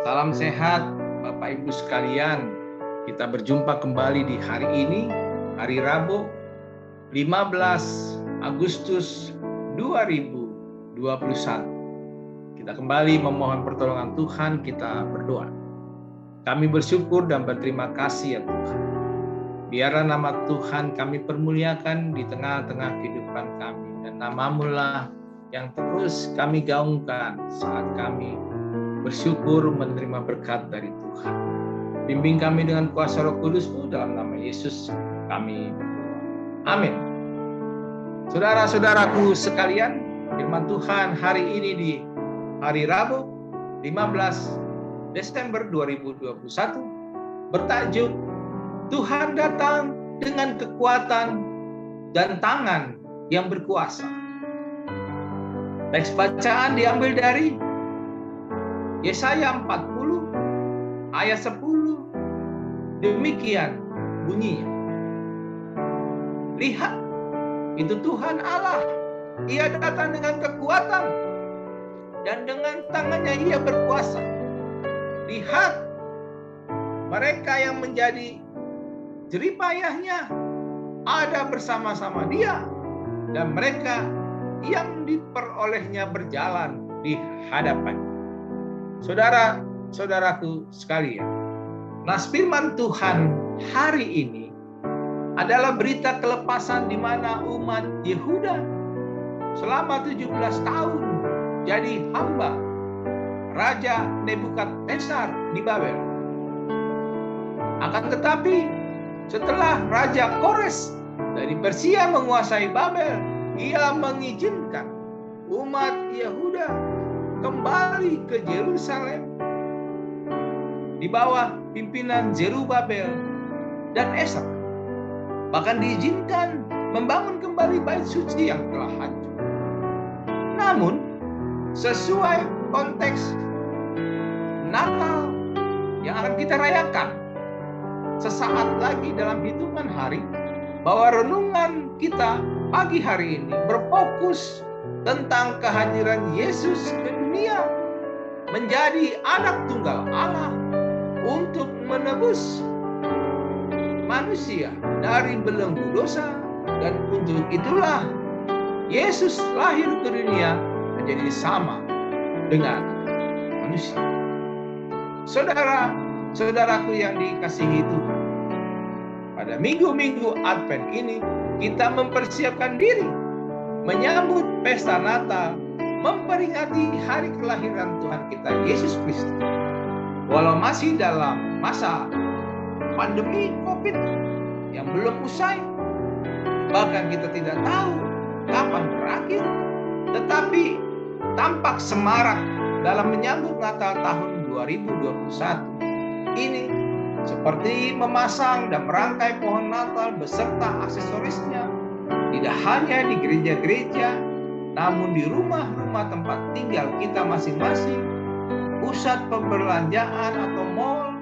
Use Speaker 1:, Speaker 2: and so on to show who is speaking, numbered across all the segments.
Speaker 1: Salam sehat Bapak Ibu sekalian. Kita berjumpa kembali di hari ini, hari Rabu, 15 Agustus 2021. Kita kembali memohon pertolongan Tuhan, kita berdoa. Kami bersyukur dan berterima kasih ya Tuhan. Biarlah nama Tuhan kami permuliakan di tengah-tengah kehidupan kami. Dan nama-Mu lah yang terus kami gaungkan saat kami bersyukur menerima berkat dari Tuhan. Bimbing kami dengan kuasa Roh Kudus-Mu dalam nama Yesus kami berdoa. Amin. Saudara-saudaraku sekalian, firman Tuhan hari ini di hari Rabu 15 Desember 2021 bertajuk Tuhan datang dengan kekuatan dan tangan yang berkuasa. Teks bacaan diambil dari Yesaya 40 ayat 10. Demikian bunyinya. Lihat, itu Tuhan Allah. Ia datang dengan kekuatan dan dengan tangannya ia berkuasa. Lihat, mereka yang menjadi jeripayahnya ada bersama-sama dia, dan mereka yang diperolehnya berjalan di hadapannya. Saudara-saudaraku sekalian, nas firman Tuhan hari ini adalah berita kelepasan di mana umat Yehuda selama 17 tahun jadi hamba Raja Nebukadnezar di Babel. Akan tetapi setelah Raja Kores dari Persia menguasai Babel, ia mengizinkan umat Yehuda kembali ke Yerusalem di bawah pimpinan Zerubabel dan Esra. Bahkan diizinkan membangun kembali bait suci yang telah hancur. Namun, sesuai konteks Natal yang akan kita rayakan sesaat lagi dalam hitungan hari, bahwa renungan kita pagi hari ini berfokus tentang kehadiran Yesus ke dunia menjadi anak tunggal Allah untuk menebus manusia dari belenggu dosa, dan untuk itulah Yesus lahir ke dunia menjadi sama dengan manusia. Saudara-saudaraku yang dikasihi Tuhan, pada minggu-minggu Advent ini kita mempersiapkan diri menyambut pesta Natal, memperingati hari kelahiran Tuhan kita Yesus Kristus. Walau masih dalam masa pandemi COVID yang belum usai, bahkan kita tidak tahu kapan berakhir, tetapi tampak semarak dalam menyambut Natal tahun 2021 ini, seperti memasang dan merangkai pohon Natal beserta aksesorisnya, tidak hanya di gereja-gereja, namun di rumah-rumah tempat tinggal kita masing-masing, pusat perbelanjaan atau mal,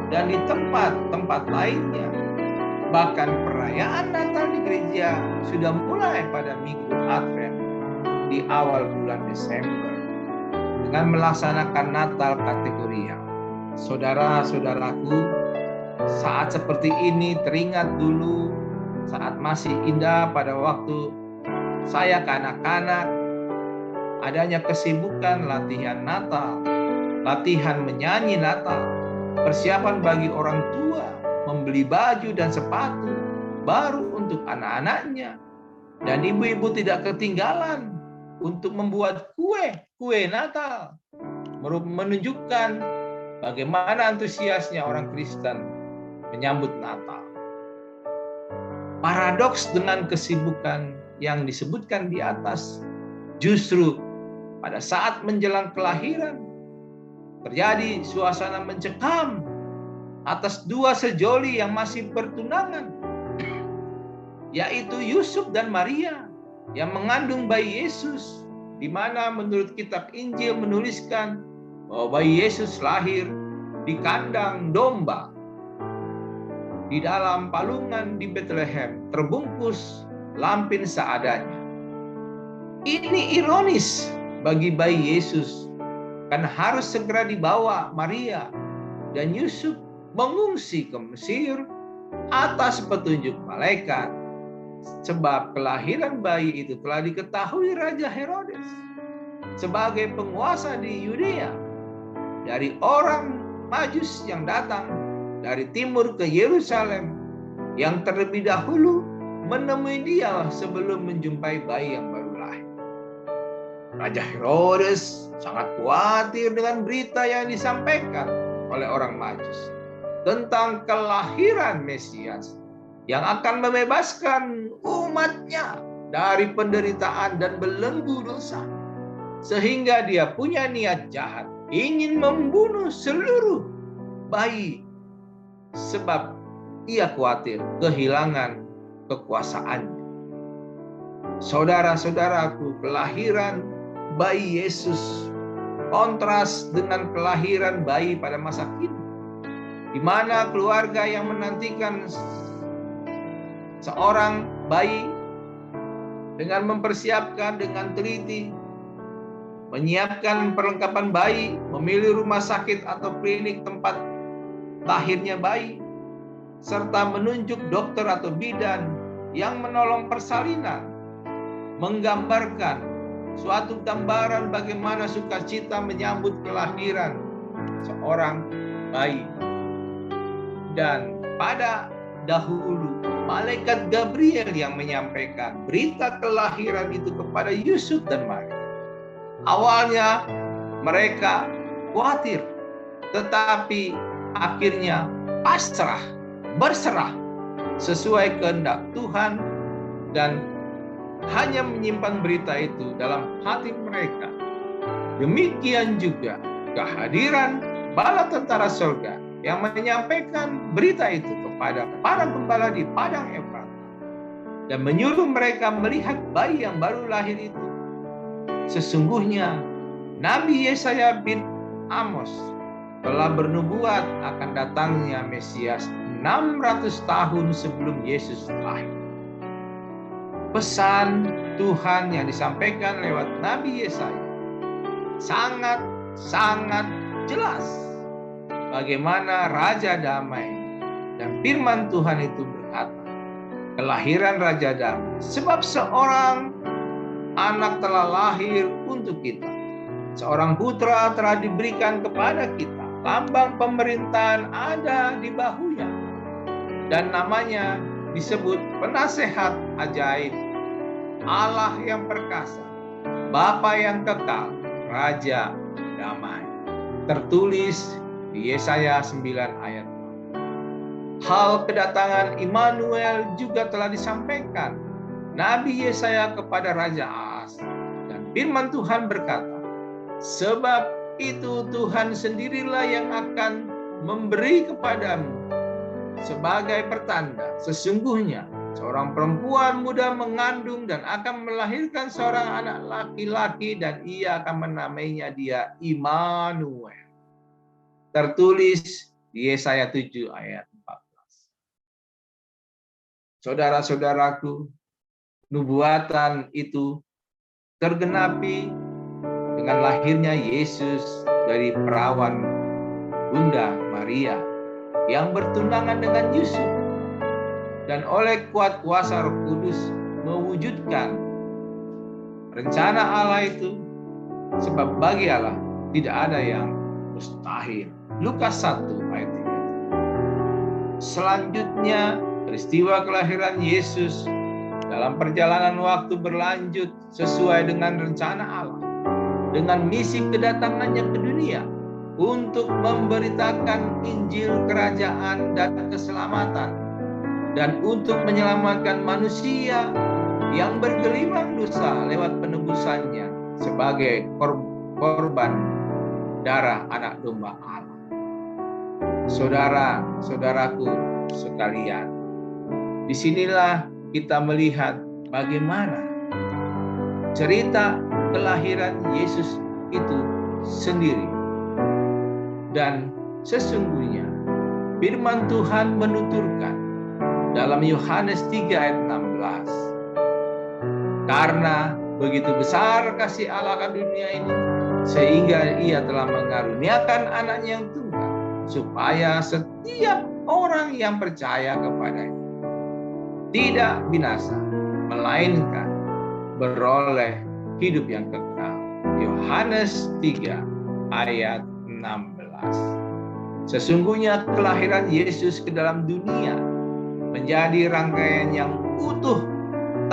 Speaker 1: dan di tempat-tempat lainnya. Bahkan perayaan Natal di gereja sudah mulai pada minggu Advent di awal bulan Desember dengan melaksanakan Natal kategorial. Saudara-saudaraku, saat seperti ini teringat dulu saat masih indah pada waktu saya kanak-kanak, adanya kesibukan latihan Natal, latihan menyanyi Natal, persiapan bagi orang tua, membeli baju dan sepatu baru untuk anak-anaknya, dan ibu-ibu tidak ketinggalan untuk membuat kue Natal, menunjukkan bagaimana antusiasnya orang Kristen menyambut Natal. Paradoks dengan kesibukan yang disebutkan di atas, justru pada saat menjelang kelahiran terjadi suasana mencekam atas dua sejoli yang masih bertunangan, yaitu Yusuf dan Maria yang mengandung bayi Yesus, di mana menurut kitab Injil menuliskan bahwa bayi Yesus lahir di kandang domba di dalam palungan di Bethlehem, terbungkus lampin seadanya. Ini ironis bagi bayi Yesus kan harus segera dibawa Maria dan Yusuf mengungsi ke Mesir atas petunjuk malaikat, sebab kelahiran bayi itu telah diketahui Raja Herodes sebagai penguasa di Yudea dari orang Majus yang datang dari timur ke Yerusalem, yang terlebih dahulu menemui dia sebelum menjumpai bayi yang baru lahir. Raja Herodes sangat khawatir dengan berita yang disampaikan oleh orang Majus tentang kelahiran Mesias yang akan membebaskan umatnya dari penderitaan dan belenggu dosa. Sehingga dia punya niat jahat, ingin membunuh seluruh bayi, sebab ia khawatir kehilangan kekuasaannya. Saudara-saudaraku, kelahiran bayi Yesus kontras dengan kelahiran bayi pada masa kini, di mana keluarga yang menantikan seorang bayi dengan mempersiapkan dengan teliti, menyiapkan perlengkapan bayi, memilih rumah sakit atau klinik tempat lahirnya bayi, serta menunjuk dokter atau bidan yang menolong persalinan, menggambarkan suatu gambaran bagaimana sukacita menyambut kelahiran seorang bayi. Dan pada dahulu malaikat Gabriel yang menyampaikan berita kelahiran itu kepada Yusuf dan Maria. Awalnya mereka khawatir, tetapi akhirnya pasrah, berserah sesuai kehendak Tuhan, dan hanya menyimpan berita itu dalam hati mereka. Demikian juga kehadiran bala tentara surga yang menyampaikan berita itu kepada para gembala di padang Efrat dan menyuruh mereka melihat bayi yang baru lahir itu. Sesungguhnya Nabi Yesaya bin Amos telah bernubuat akan datangnya Mesias 600 tahun sebelum Yesus lahir. Pesan Tuhan yang disampaikan lewat Nabi Yesaya sangat jelas bagaimana Raja Damai, dan firman Tuhan itu berkata, kelahiran Raja Damai, sebab seorang anak telah lahir untuk kita, seorang putra telah diberikan kepada kita, lambang pemerintahan ada di bahunya, dan namanya disebut Penasehat Ajaib, Allah yang perkasa, Bapa yang kekal, Raja Damai. Tertulis di Yesaya 9 ayat 6. Hal kedatangan Immanuel juga telah disampaikan Nabi Yesaya kepada Raja Ahaz, dan firman Tuhan berkata, sebab itu Tuhan sendirilah yang akan memberi kepadamu sebagai pertanda, sesungguhnya seorang perempuan muda mengandung dan akan melahirkan seorang anak laki-laki, dan ia akan menamainya dia Immanuel. Tertulis di Yesaya 7 ayat 14. Saudara-saudaraku, nubuatan itu tergenapi dengan lahirnya Yesus dari perawan Bunda Maria yang bertunangan dengan Yusuf, dan oleh kuat kuasa Roh Kudus mewujudkan rencana Allah itu, sebab bagi Allah tidak ada yang mustahil. Lukas 1 ayat 3. Selanjutnya peristiwa kelahiran Yesus dalam perjalanan waktu berlanjut sesuai dengan rencana Allah, dengan misi kedatangannya ke dunia untuk memberitakan Injil kerajaan dan keselamatan, dan untuk menyelamatkan manusia yang bergelimang dosa lewat penebusannya sebagai korban darah anak domba Allah. Saudara-saudaraku sekalian, disinilah kita melihat bagaimana cerita kelahiran Yesus itu sendiri. Dan sesungguhnya firman Tuhan menuturkan dalam Yohanes 3 ayat 16, karena begitu besar kasih Allah akan dunia ini, sehingga ia telah mengaruniakan anaknya yang tunggal, supaya setiap orang yang percaya kepadanya tidak binasa, melainkan beroleh hidup yang kekal. Yohanes 3 ayat 16. Sesungguhnya kelahiran Yesus ke dalam dunia menjadi rangkaian yang utuh,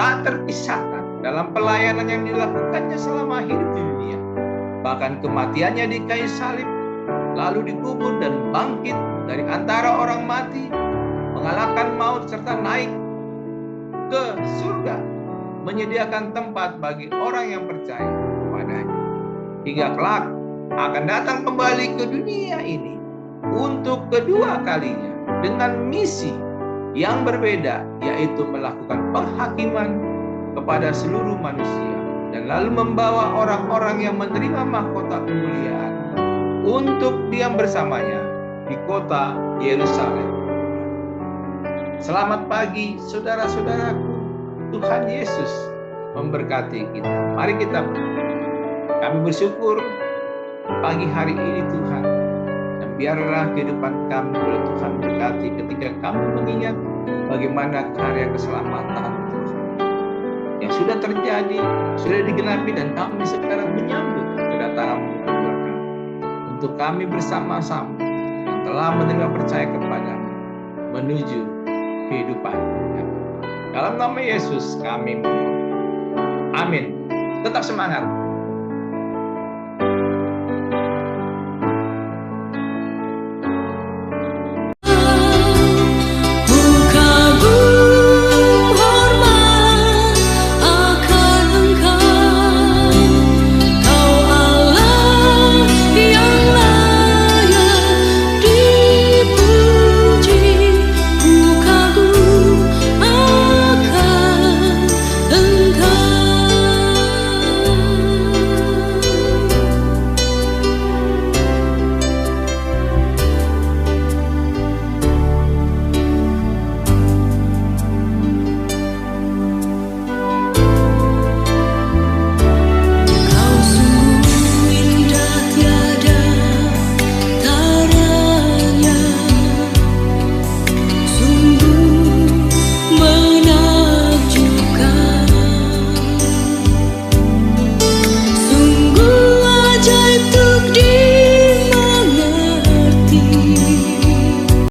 Speaker 1: tak terpisahkan dalam pelayanan yang dilakukannya selama hidup di dunia. Bahkan kematiannya di kayu salib, lalu dikubur dan bangkit dari antara orang mati, mengalahkan maut serta naik ke surga, menyediakan tempat bagi orang yang percaya kepadanya. Hingga kelak akan datang kembali ke dunia ini untuk kedua kalinya dengan misi yang berbeda, yaitu melakukan penghakiman kepada seluruh manusia dan lalu membawa orang-orang yang menerima mahkota kemuliaan untuk diam bersamanya di kota Yerusalem. Selamat pagi saudara-saudaraku, Tuhan Yesus memberkati kita. Mari kita berdoa. Kami bersyukur pagi hari ini Tuhan, dan biarlah kehidupan kami boleh Tuhan berkati ketika kami mengingat bagaimana karya keselamatan Tuhan yang sudah terjadi, sudah digenapi, dan kami sekarang menyambut kedatangan-Mu kedua kali untuk kami bersama-sama yang telah menerima percaya kepada-Mu menuju kehidupan. Dalam nama Yesus kami memohon. Amin. Tetap semangat.